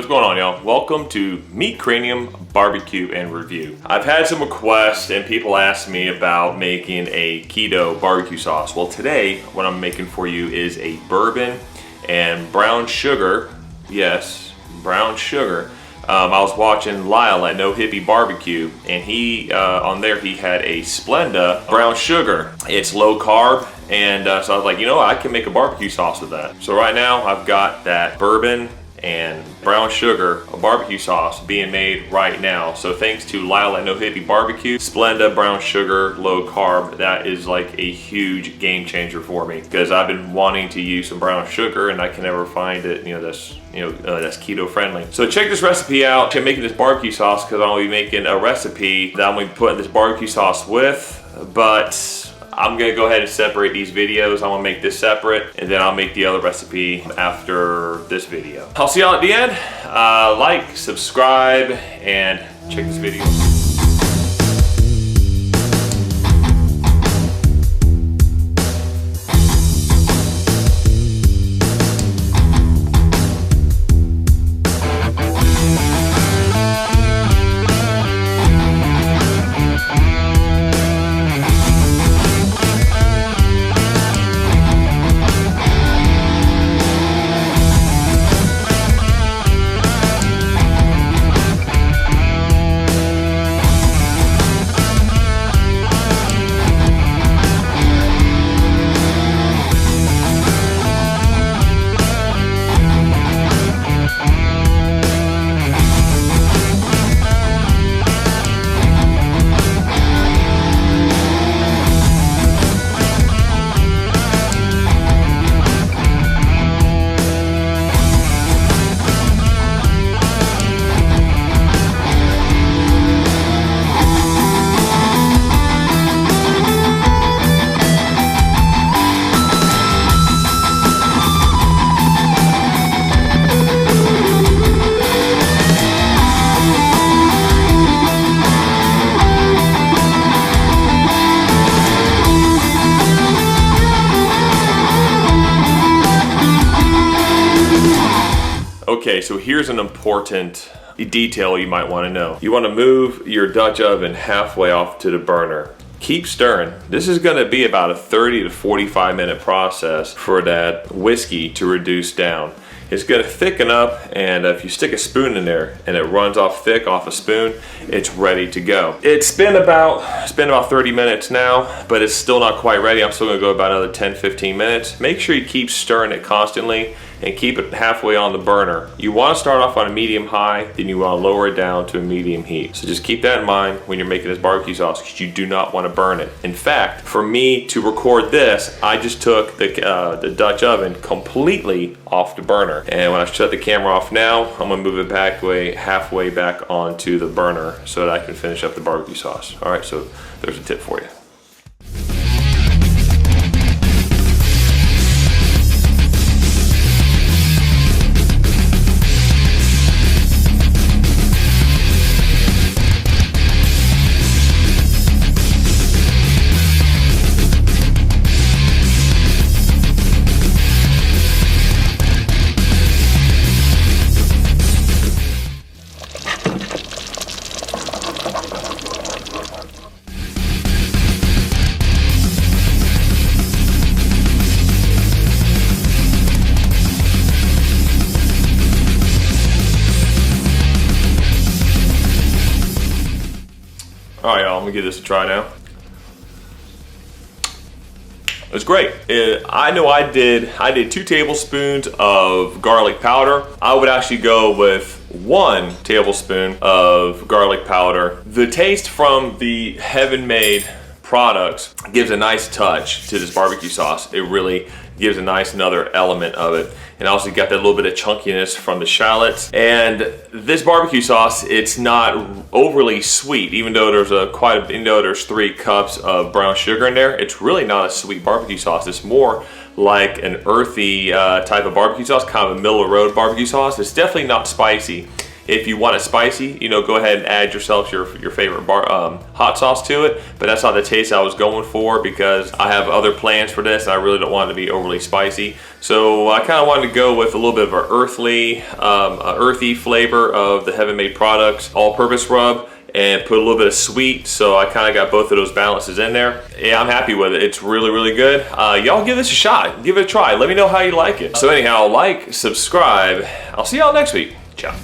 What's going on, y'all? Welcome to Meat Cranium Barbecue and Review. I've had some requests and people ask me about making a keto barbecue sauce. Well, today what I'm making for you is a bourbon and brown sugar. Yes, brown sugar. I was watching LYLE at No Hippie Barbecue, and he on there he had a Splenda brown sugar. It's low carb, and so I was like, you know what, I can make a barbecue sauce with that. So right now I've got that bourbon and brown sugar, a barbecue sauce being made right now. So thanks to LYLE at No Hippie Barbecue, Splenda brown sugar, low carb, that is like a huge game changer for me, because I've been wanting to use some brown sugar and I can never find it, that's keto friendly. So check this recipe out. I'm making this barbecue sauce because I'm gonna be making a recipe that I'm gonna be putting this barbecue sauce with, but I'm gonna go ahead and separate these videos. I'm gonna make this separate, and then I'll make the other recipe after this video. I'll see y'all at the end. Like, subscribe, and check this video. Okay, so here's an important detail you might want to know. You want to move your Dutch oven halfway off to the burner. Keep stirring. This is going to be about a 30 to 45 minute process for that whiskey to reduce down. It's going to thicken up, and if you stick a spoon in there and it runs off thick off a spoon, it's ready to go. It's been about 30 minutes now, but it's still not quite ready. I'm still going to go about another 10-15 minutes. Make sure you keep stirring it constantly and keep it halfway on the burner. You want to start off on a medium high, then you want to lower it down to a medium heat. So just keep that in mind when you're making this barbecue sauce, because you do not want to burn it. In fact, for me to record this, I just took the Dutch oven completely off the burner. And when I shut the camera off now, I'm gonna move it back halfway back onto the burner so that I can finish up the barbecue sauce. All right, so there's a tip for you. All right, y'all, I'm gonna give this a try now. It's great. I know I did 2 tablespoons of garlic powder. I would actually go with 1 tablespoon of garlic powder. The taste from the Heaven Made products gives a nice touch to this barbecue sauce. It really gives a nice another element of it. And also you got that little bit of chunkiness from the shallots. And this barbecue sauce, it's not overly sweet, even though there's 3 cups of brown sugar in there. It's really not a sweet barbecue sauce. It's more like an earthy type of barbecue sauce, kind of a middle of the road barbecue sauce. It's definitely not spicy. If you want it spicy, you know, go ahead and add yourself your favorite hot sauce to it, but that's not the taste I was going for because I have other plans for this and I really don't want it to be overly spicy. So I kind of wanted to go with a little bit of an earthy flavor of the Heaven Made Products all-purpose rub, and put a little bit of sweet, so I kind of got both of those balances in there. Yeah, I'm happy with it. It's really, really good. Y'all give this a shot. Give it a try. Let me know how you like it. So anyhow, like, subscribe. I'll see y'all next week. Ciao.